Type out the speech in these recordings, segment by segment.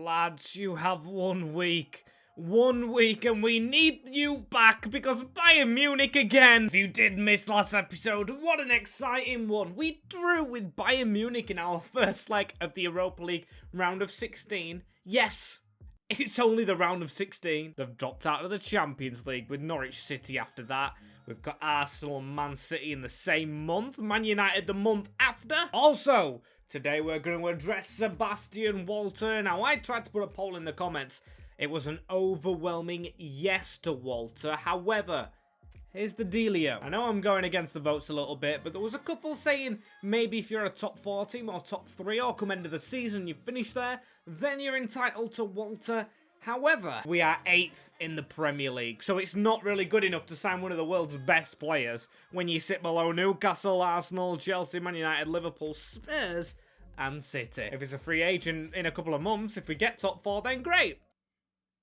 Lads, you have 1 week. 1 week and we need you back because Bayern Munich again. If you did miss last episode, what an exciting one. We drew with Bayern Munich in our first leg of the Europa League round of 16. Yes, it's only the round of 16. They've dropped out of the Champions League with Norwich City after that. We've got Arsenal and Man City in the same month. Man United the month after. Also, today we're going to address Sebastian Walter. Now, I tried to put a poll in the comments. It was an overwhelming yes to Walter. However, here's the dealio. I know I'm going against the votes a little bit, but there was a couple saying maybe if you're a top 4 team or top 3 or come end of the season, you finish there, then you're entitled to Walter. However, we are 8th in the Premier League, so it's not really good enough to sign one of the world's best players when you sit below Newcastle, Arsenal, Chelsea, Man United, Liverpool, Spurs, and City. If it's a free agent in a couple of months, if we get top 4, then great.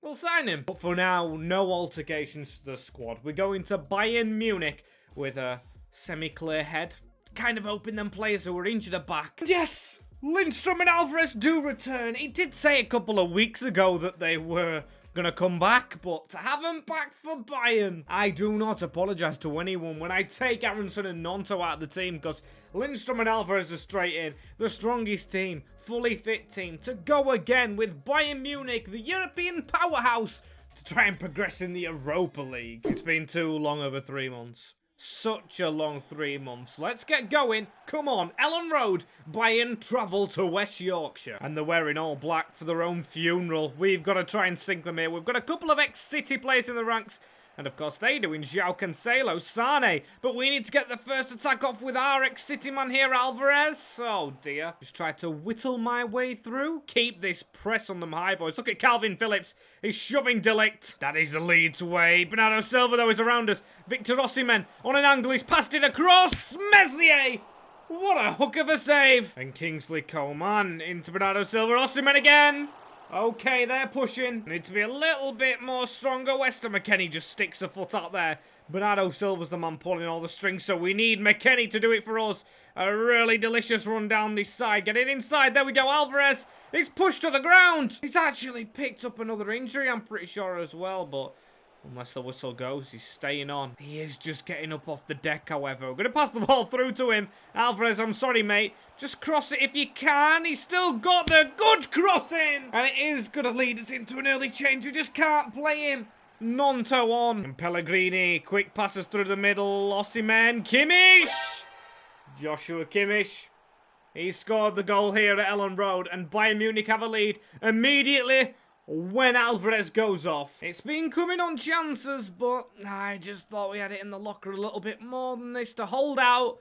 We'll sign him. But for now, no alterations to the squad. We're going to Bayern Munich with a semi-clear head. Kind of hoping them players who were injured are back. Yes! Lindstrom and Alvarez do return. He did say a couple of weeks ago that they were going to come back, but to have them back for Bayern, I do not apologise to anyone when I take Aronson and Gnonto out of the team, because Lindstrom and Alvarez are straight in. The strongest team, fully fit team, to go again with Bayern Munich, the European powerhouse, to try and progress in the Europa League. It's been too long, over 3 months. Such a long 3 months. Let's get going. Come on, Ellen Road. Bayern travel to West Yorkshire. And they're wearing all black for their own funeral. We've got to try and sink them here. We've got a couple of ex-City players in the ranks. And of course they do in João Cancelo, Sane. But we need to get the first attack off with our ex-City man here, Alvarez. Oh dear. Just try to whittle my way through. Keep this press on them high, boys. Look at Calvin Phillips. He's shoving Delict. That is the Leeds way. Bernardo Silva, though, is around us. Victor Osimhen on an angle. He's passed it across. Meslier. What a hook of a save. And Kingsley Coman into Bernardo Silva. Osimhen again. Okay, they're pushing. Need to be a little bit more stronger. Weston McKennie just sticks a foot out there. Bernardo Silva's the man pulling all the strings, so we need McKennie to do it for us. A really delicious run down this side. Get it inside. There we go. Alvarez. He's pushed to the ground. He's actually picked up another injury, I'm pretty sure, as well, but unless the whistle goes, he's staying on. He is just getting up off the deck, however. We're going to pass the ball through to him. Alvarez, I'm sorry, mate. Just cross it if you can. He's still got the good crossing. And it is going to lead us into an early change. We just can't play him. Gnonto on. And Pellegrini. Quick passes through the middle. Osimhen. Kimmich. Joshua Kimmich. He scored the goal here at Ellen Road. And Bayern Munich have a lead immediately when Alvarez goes off. It's been coming on chances, but I just thought we had it in the locker a little bit more than this to hold out.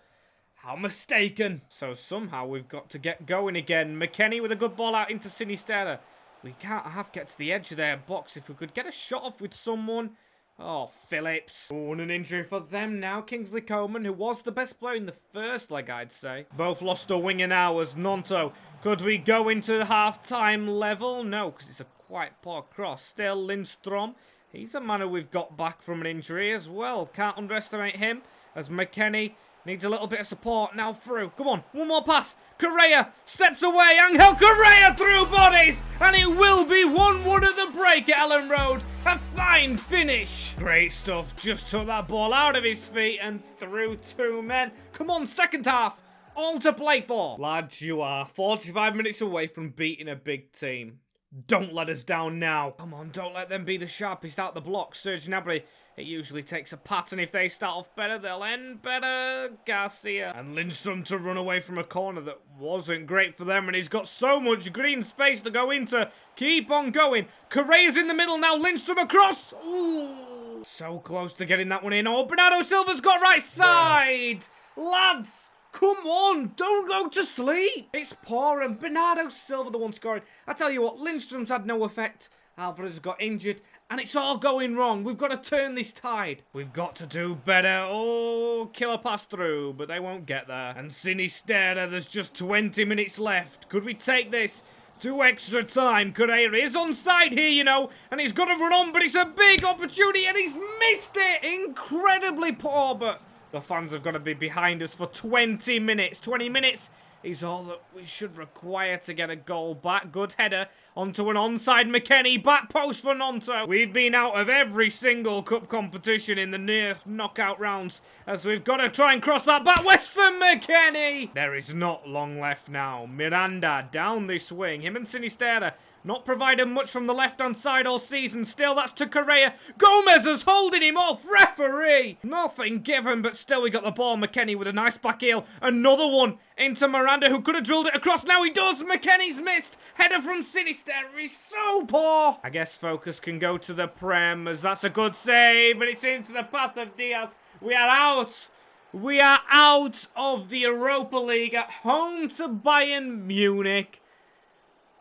How mistaken. So somehow we've got to get going again. McKennie with a good ball out into Sinisterra. We can't have get to the edge of their box. If we could get a shot off with someone. Oh, Phillips. Oh, and an injury for them now. Kingsley Coman, who was the best player in the first leg, I'd say. Both lost a winger now as Gnonto. Could we go into half-time level? No, because it's a quite poor cross. Still Lindstrom. He's a man who we've got back from an injury as well. Can't underestimate him as McKennie needs a little bit of support now through. Come on, one more pass. Correa steps away. Angel Correa through bodies. And it will be 1-1 at the break at Ellen Road. A fine finish. Great stuff. Just took that ball out of his feet and through 2 men. Come on, second half. All to play for. Lads, you are 45 minutes away from beating a big team. Don't let us down now. Come on, don't let them be the sharpest out the block. Serge Gnabry, it usually takes a pat, and if they start off better, they'll end better. Garcia. And Lindstrom to run away from a corner that wasn't great for them, and he's got so much green space to go into. Keep on going. Correa's in the middle now. Lindstrom across. Ooh. So close to getting that one in. Oh, Bernardo Silva's got right side. Lads. Come on, don't go to sleep. It's poor and Bernardo Silva the one scoring. I tell you what, Lindstrom's had no effect. Alvarez got injured and it's all going wrong. We've got to turn this tide. We've got to do better. Oh, killer pass through, but they won't get there. And Sinisterra, there's just 20 minutes left. Could we take this to extra time? Correa is onside here, you know, and he's got to run on, but it's a big opportunity and he's missed it. Incredibly poor, but the fans have got to be behind us for 20 minutes. 20 minutes is all that we should require to get a goal back. Good header onto an onside McKennie. Back post for Gnonto. We've been out of every single cup competition in the near knockout rounds, as we've got to try and cross that back. Weston McKennie! There is not long left now. Miranda down this wing. Him and Sinisterra not providing much from the left-hand side all season. Still, that's to Correa. Gomez is holding him off. Referee! Nothing given, but still we got the ball. McKennie with a nice back heel. Another one into Miranda, who could have drilled it across. Now he does. McKennie's missed. Header from Sinisterra. He's so poor. I guess focus can go to the Prem, as that's a good save, but it's into the path of Diaz. We are out. We are out of the Europa League at home to Bayern Munich.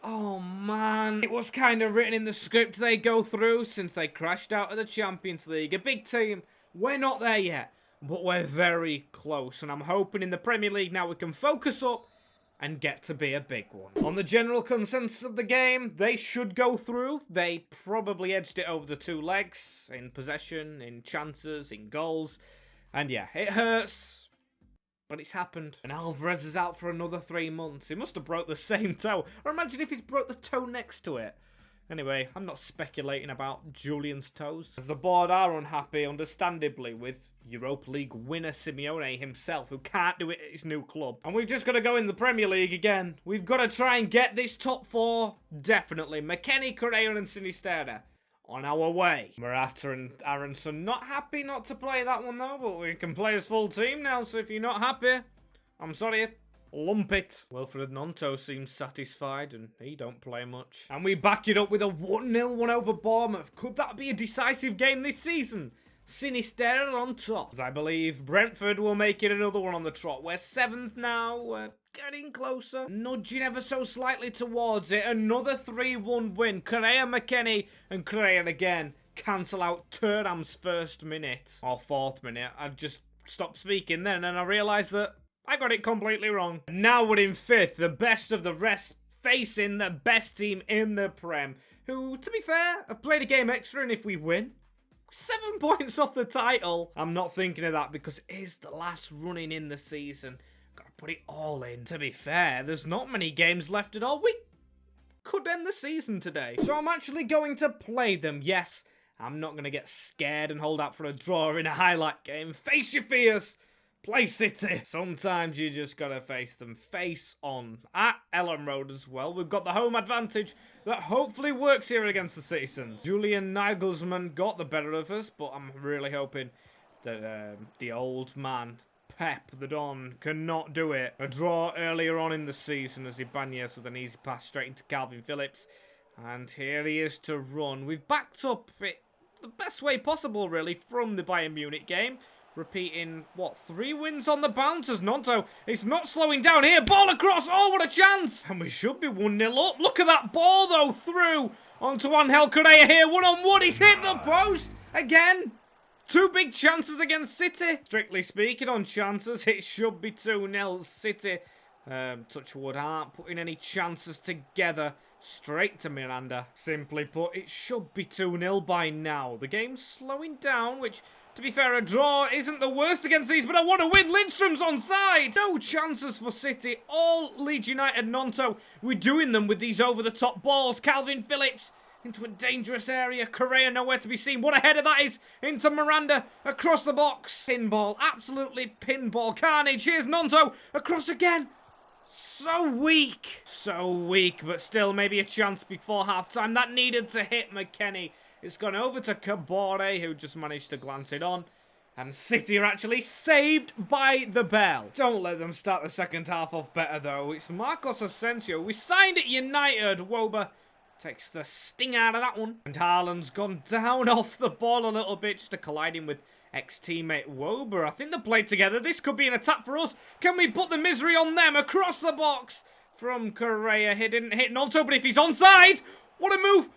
Oh, man. It was kind of written in the script they go through since they crashed out of the Champions League. A big team. We're not there yet, but we're very close. And I'm hoping in the Premier League now we can focus up and get to be a big one. On the general consensus of the game, they should go through. They probably edged it over the two legs in possession, in chances, in goals. And yeah, it hurts. But it's happened. And Alvarez is out for another 3 months. He must have broke the same toe. Or imagine if he's broke the toe next to it. Anyway, I'm not speculating about Julian's toes, as the board are unhappy, understandably, with Europa League winner Simeone himself, who can't do it at his new club. And we've just got to go in the Premier League again. We've got to try and get this top four, definitely. McKennie, Correa and Sinisterra on our way. Rutter and Aronson not happy not to play that one though, but we can play as full team now, so if you're not happy, I'm sorry, lump it. Wilfred Gnonto seems satisfied and he don't play much. And we back it up with a 1-0 one over Bournemouth. Could that be a decisive game this season? Sinisterra on top, as I believe Brentford will make it another one on the trot. We're 7th now, we're getting closer, nudging ever so slightly towards it. Another 3-1 win. Correa, McKennie and Correa again cancel out Thuram's first minute, or 4th minute. I just stopped speaking then and I realised that I got it completely wrong. Now we're in 5th, the best of the rest, facing the best team in the Prem, who, to be fair, have played a game extra, and if we win, 7 points off the title. I'm not thinking of that because it is the last running in the season. Gotta put it all in. To be fair, there's not many games left at all. We could end the season today. So I'm actually going to play them. Yes, I'm not going to get scared and hold out for a draw in a highlight game. Face your fears. Play City. Sometimes you just gotta face them face on. At Ellen Road as well. We've got the home advantage that hopefully works here against the Citizens. Julian Nagelsmann got the better of us, but I'm really hoping that the old man, Pep, the Don, cannot do it. A draw earlier on in the season as Ibanez with an easy pass straight into Calvin Phillips. And here he is to run. We've backed up it the best way possible, really, from the Bayern Munich game. Repeating, what, 3 wins on the bounce as Gnonto is not slowing down here. Ball across. Oh, what a chance. And we should be 1-0 up. Look at that ball, though, through onto Angel Correa here. 1-on-1. He's hit the post again. 2 big chances against City. Strictly speaking, on chances, it should be 2-0 City. Touch wood, aren't putting any chances together. Straight to Miranda. Simply put, it should be 2-0 by now. The game's slowing down, which, to be fair, a draw isn't the worst against these, but I want to win. Lindstrom's onside. No chances for City. All Leeds United Gnonto. We're doing them with these over-the-top balls. Calvin Phillips into a dangerous area. Correa nowhere to be seen. What a header that is. Into Miranda. Across the box. Pinball. Absolutely pinball carnage. Here's Gnonto. Across again. So weak. So weak, but still maybe a chance before half-time. That needed to hit McKennie. It's gone over to Cabore, who just managed to glance it on. And City are actually saved by the bell. Don't let them start the second half off better, though. It's Marcos Asensio. We signed at United. Woba takes the sting out of that one. And Haaland's gone down off the ball a little bit, just colliding with ex-teammate Woba. I think they played together. This could be an attack for us. Can we put the misery on them? Across the box from Correa. He didn't hit Gnonto, but if he's onside, what a move.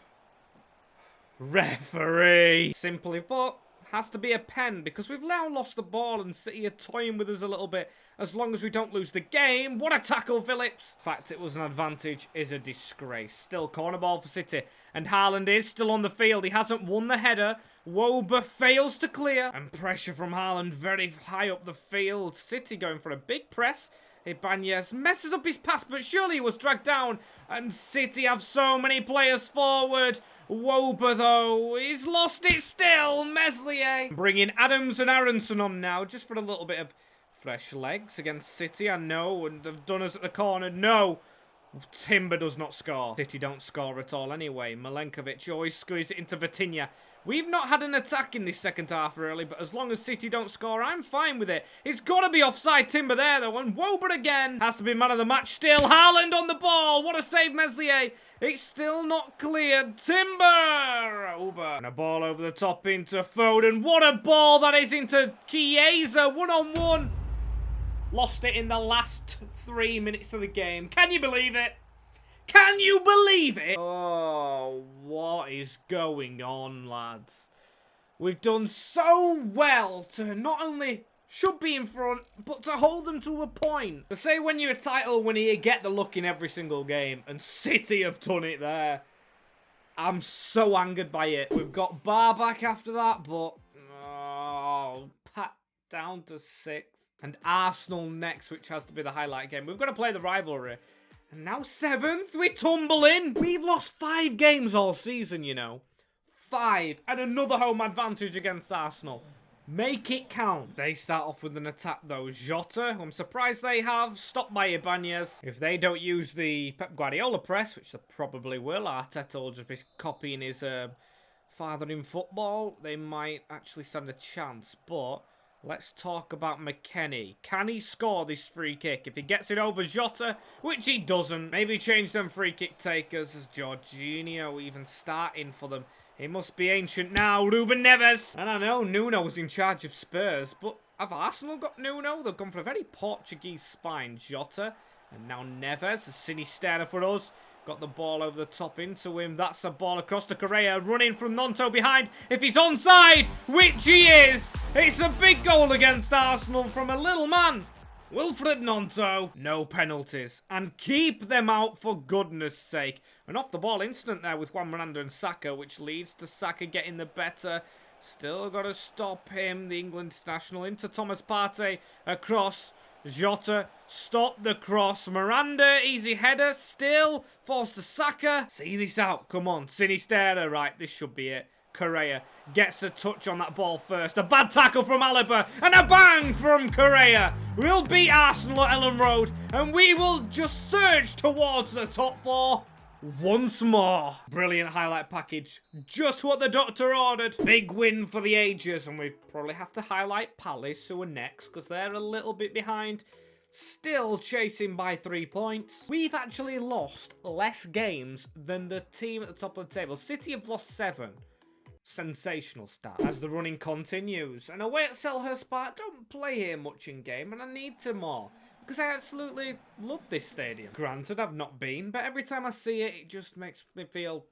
Referee. Simply put, has to be a pen because we've now lost the ball and City are toying with us a little bit. As long as we don't lose the game. What a tackle, Phillips. The fact it was an advantage is a disgrace. Still corner ball for City. And Haaland is still on the field. He hasn't won the header. Woba fails to clear. And pressure from Haaland very high up the field. City going for a big press. Ibanez messes up his pass, but surely he was dragged down. And City have so many players forward. Woba, though, he's lost it still. Meslier bringing Adams and Aronson on now, just for a little bit of fresh legs against City, I know. And they've done us at the corner. No. Timber does not score. City don't score at all anyway. Milenkovic always squeezes it into Vitinha. We've not had an attack in this second half, really, but as long as City don't score, I'm fine with it. It's got to be offside Timber there, though, and Woba again. Has to be man of the match still. Haaland on the ball. What a save, Meslier. It's still not cleared. Timber over. And a ball over the top into Foden. What a ball that is into Chiesa. One-on-one. Lost it in the last 3 minutes of the game. Can you believe it? Can you believe it? Oh, what is going on, lads? We've done so well to not only should be in front, but to hold them to a point. They say when you're a title winner, you get the luck in every single game, and City have done it there. I'm so angered by it. We've got Bar back after that, but oh, pat down to 6th. And Arsenal next, which has to be the highlight game. We've got to play the rivalry. And now 7th, we tumble in. We've lost 5 games all season, you know. 5. And another home advantage against Arsenal. Make it count. They start off with an attack, though. Jota, I'm surprised they have. Stopped by Ibanez. If they don't use the Pep Guardiola press, which they probably will, Arteta will just be copying his father in football, they might actually stand a chance. But let's talk about McKennie. Can he score this free kick? If he gets it over Jota, which he doesn't, maybe change them free kick takers as Jorginho even starting for them. He must be ancient now. Ruben Neves. And I know Nuno's in charge of Spurs, but have Arsenal got Nuno? They've gone for a very Portuguese spine. Jota. And now Neves. A Sinisterra for us. Got the ball over the top into him. That's a ball across to Correa. Running from Gnonto behind. If he's onside, which he is. It's a big goal against Arsenal from a little man. Wilfred Gnonto. No penalties. And keep them out for goodness sake. An off the ball instant there with Juan Miranda and Saka, which leads to Saka getting the better. Still got to stop him. The England international into Thomas Partey. Across. Jota, stop the cross. Miranda, easy header, still forced to Saka. See this out, come on. Sinisterra, right, this should be it. Correa gets a touch on that ball first. A bad tackle from Alaba, and a bang from Correa. We'll beat Arsenal at Ellen Road, and we will just surge towards the top 4 once more. Brilliant highlight package. Just what the doctor ordered. Big win for the ages. And we probably have to highlight Palace, who are next, because they're a little bit behind. Still chasing by 3 points. We've actually lost less games than the team at the top of the table. City have lost 7. Sensational start as the running continues. And away at Selhurst Park, don't play here much in game, and I need to more. Because I absolutely love this stadium. Granted, I've not been, but every time I see it, it just makes me feel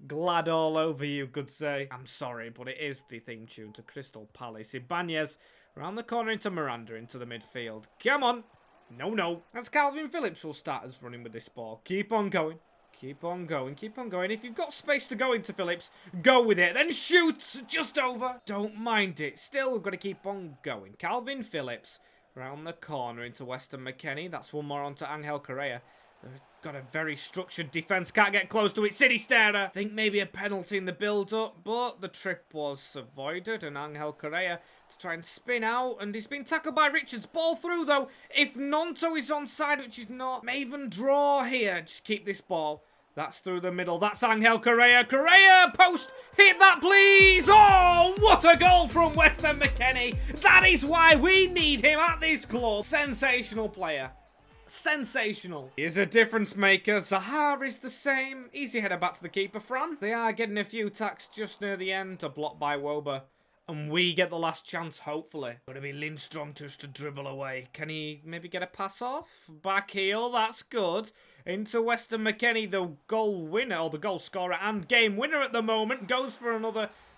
glad all over, you could say. I'm sorry, but it is the theme tune to Crystal Palace. Ibanez around the corner into Miranda into the midfield. Come on. No. As Calvin Phillips will start as running with this ball. Keep on going. Keep on going. Keep on going. If you've got space to go into Phillips, go with it. Then shoot just over. Don't mind it. Still, we've got to keep on going. Calvin Phillips. Round the corner into Weston McKennie. That's one more onto Angel Correa. They've got a very structured defence. Can't get close to it. Sinisterra. Think maybe a penalty in the build-up, but the trip was avoided. And Angel Correa to try and spin out. And he's been tackled by Richards. Ball through, though. If Gnonto is onside, which is not, may even draw here. Just keep this ball. That's through the middle. That's Angel Correa. Correa, post. Hit that, please. Oh, what a goal from Weston McKennie. That is why we need him at this club. Sensational player. Sensational. He is a difference maker. Zaha is the same. Easy header back to the keeper, Fran. They are getting a few tacks just near the end. A block by Woba. And we get the last chance, hopefully. Going to be Lindstrom just to dribble away. Can he maybe get a pass off? Back heel, that's good. Into Weston McKennie, the goal winner, or the goal scorer and game winner at the moment. Goes for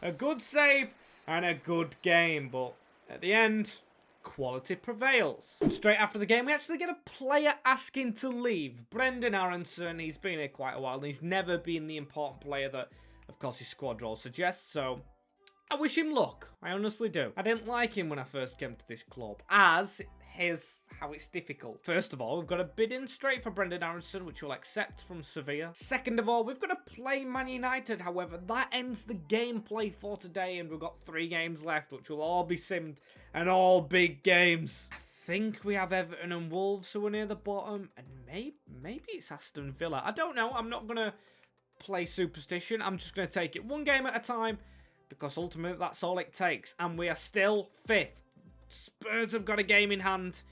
a good save and a good game. But at the end, quality prevails. And straight after the game, we actually get a player asking to leave. Brendan Aronson, he's been here quite a while, and he's never been the important player that, of course, his squad role suggests, so I wish him luck. I honestly do. I didn't like him when I first came to this club, as here's how it's difficult. First of all, we've got a bid in straight for Brendan Aronson, which we'll accept from Sevilla. Second of all, we've got to play Man United. However, that ends the gameplay for today, and we've got 3 games left, which will all be simmed and all big games. I think we have Everton and Wolves who are near the bottom, and maybe it's Aston Villa. I don't know. I'm not going to play superstition. I'm just going to take it one game at a time, because ultimately that's all it takes, and we are still 5th. Spurs have got a game in hand.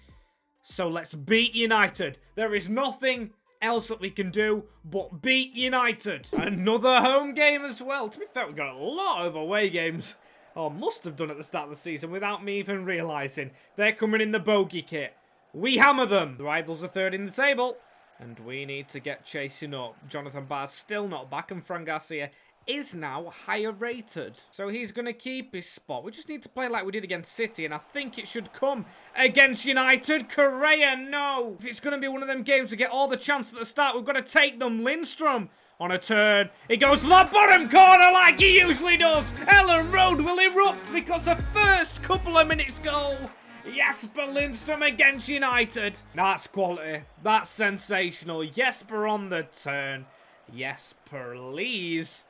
So let's beat United. There is nothing else that we can do but beat United. Another home game as well. To be fair, we've got a lot of away games. Oh, must have done at the start of the season without me even realising. They're coming in the bogey kit. We hammer them. The rivals are 3rd in the table. And we need to get chasing up. Jonathan Barr's still not back, and Fran Garcia is now higher rated. So he's going to keep his spot. We just need to play like we did against City, and I think it should come against United. Correa, no. If it's going to be one of them games we get all the chance at the start, we've got to take them. Lindstrom on a turn. It goes to the bottom corner like he usually does. Ellen Road will erupt because the first couple of minutes goal. Jesper Lindstrom against United. That's quality. That's sensational. Jesper on the turn. Jesper Lees.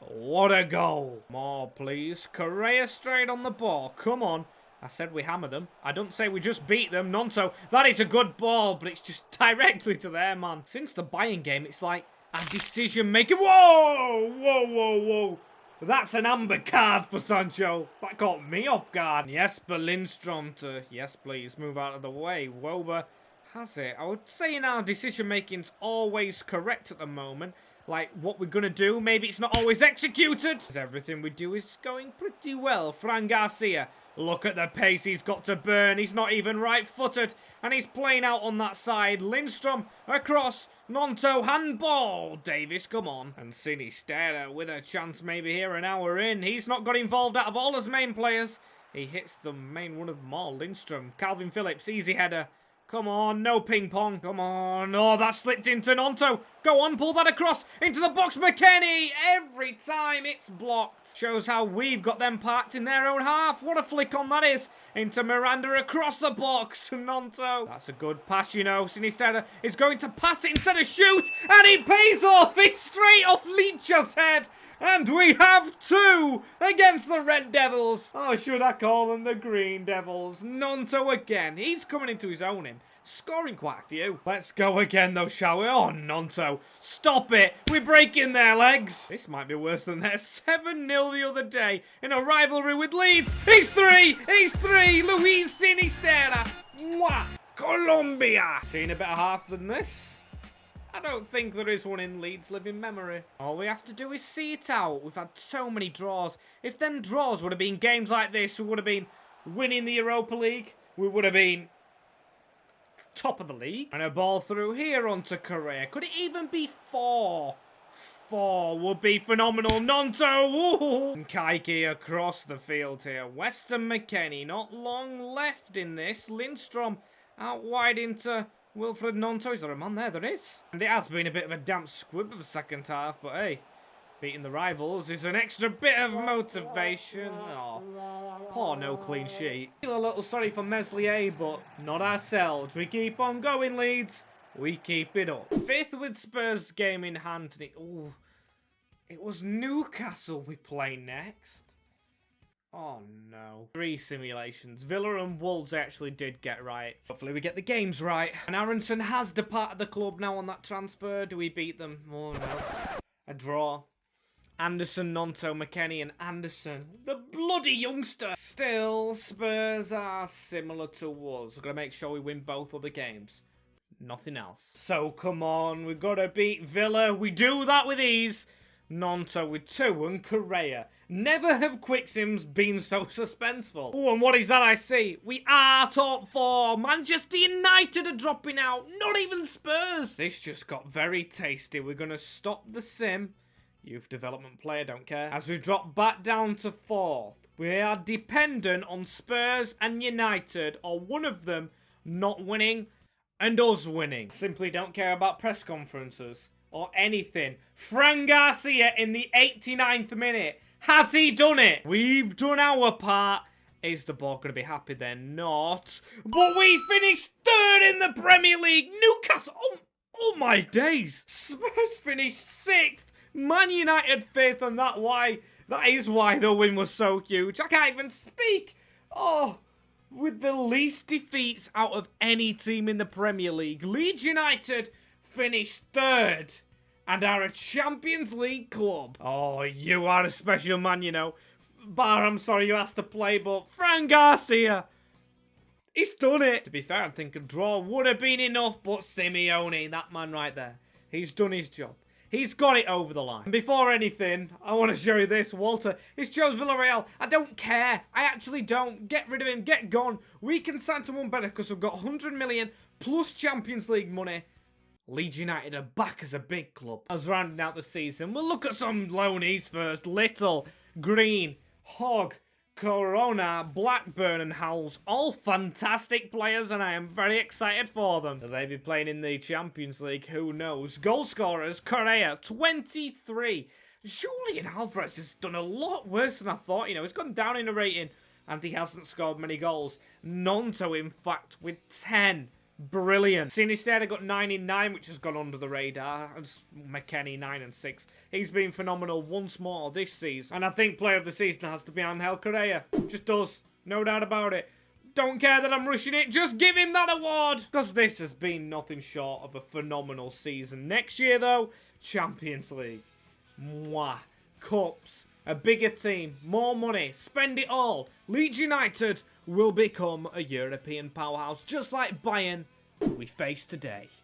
What a goal. More, please. Correa straight on the ball. Come on. I said we hammer them. I don't say we just beat them. Nonto, that is a good ball, but it's just directly to their man. Since the Bayern game, it's like a decision-making. Whoa! Whoa, whoa, whoa. That's an amber card for Sancho. That caught me off guard. Jesper Lindstrom to, yes, please, move out of the way. Woba has it. I would say our decision-making's always correct at the moment. Like, what we're going to do, maybe it's not always executed. Because everything we do is going pretty well. Fran Garcia, look at the pace he's got to burn. He's not even right-footed. And he's playing out on that side. Lindstrom across. Gnonto, handball. Davis, come on. And Sinisterra with a chance maybe here an hour in. He's not got involved out of all his main players. He hits the main one of them all. Lindstrom, Calvin Phillips, easy header. Come on, no ping pong. Come on. Oh, that slipped into Gnonto. Go on, pull that across into the box. McKennie. Every time it's blocked. Shows how we've got them parked in their own half. What a flick on that is. Into Miranda across the box. Gnonto. That's a good pass, you know. Sinisterra is going to pass it instead of shoot. And it pays off. It's straight off Leach's head. And we have 2 against the Red Devils. Oh, should I call them the Green Devils? Gnonto again. He's coming into his own him. Scoring quite a few. Let's go again, though, shall we? Oh, Gnonto. Stop it. We're breaking their legs. This might be worse than their 7-0 the other day in a rivalry with Leeds. He's 3. He's 3. Luis Sinisterra. Mwah. Colombia. Seen a better half than this? I don't think there is one in Leeds' living memory. All we have to do is see it out. We've had so many draws. If them draws would have been games like this, we would have been winning the Europa League. We would have been top of the league. And a ball through here onto Correa. Could it even be 4? 4 would be phenomenal. Gnonto! And Kaiki across the field here. Weston McKennie, not long left in this. Lindstrom out wide into Wilfred Gnonto. Is there a man there? There is. And it has been a bit of a damp squib of the second half, but hey, beating the rivals is an extra bit of motivation. Oh, poor no clean sheet. Feel a little sorry for Meslier, but not ourselves. We keep on going, Leeds. We keep it up. 5th with Spurs game in hand. Ooh, it was Newcastle we play next. Oh no. 3 simulations. Villa and Wolves actually did get right. Hopefully we get the games right. And Aronson has departed the club now on that transfer. Do we beat them? Oh no. A draw. Anderson, Gnonto, McKennie and Anderson. The bloody youngster. Still, Spurs are similar to us. We're going to make sure we win both other games. Nothing else. So come on. We've got to beat Villa. We do that with ease. Gnonto with 2 and Correa. Never have quick sims been so suspenseful. Oh, and what is that I see? We are top 4. Manchester United are dropping out. Not even Spurs. This just got very tasty. We're going to stop the sim. Youth development player, don't care. As we drop back down to 4th. We are dependent on Spurs and United, or one of them not winning and us winning. Simply don't care about press conferences or anything. Fran Garcia in the 89th minute. Has he done it? We've done our part, Is the board going to be happy? They're not. But we finished third in the Premier League. Newcastle, oh my days. Spurs finished sixth. Man United fifth, and that is why the win was so huge. I can't even speak. Oh, with the least defeats out of any team in the Premier League, Leeds United finished third and are a Champions League club. Oh, you are a special man, you know. Bar, I'm sorry you asked to play, but Fran Garcia, he's done it. To be fair, I think a draw would have been enough, but Simeone, that man right there, he's done his job. He's got it over the line. And before anything, I want to show you this. Walter, he's chose Villarreal. I don't care. I actually don't. Get rid of him. Get gone. We can sign someone better because we've got 100 million plus Champions League money. Leeds United are back as a big club. As rounding out the season, we'll look at some loanees first. Little, Green, Hogg, Corona, Blackburn and Howells, all fantastic players, and I am very excited for them. Will they be playing in the Champions League? Who knows? Goal scorers, Correa, 23. Julian Alvarez has done a lot worse than I thought. You know, he's gone down in a rating, and he hasn't scored many goals. Gnonto, in fact, with 10. Brilliant. Sinisterra got 9 in 9, which has gone under the radar. And McKennie 9 and 6. He's been phenomenal once more this season. And I think player of the season has to be Angel Correa. Just does. No doubt about it. Don't care that I'm rushing it. Just give him that award. Because this has been nothing short of a phenomenal season. Next year, though, Champions League. Mwah. Cups. A bigger team. More money. Spend it all. Leeds United will become a European powerhouse, just like Bayern we face today.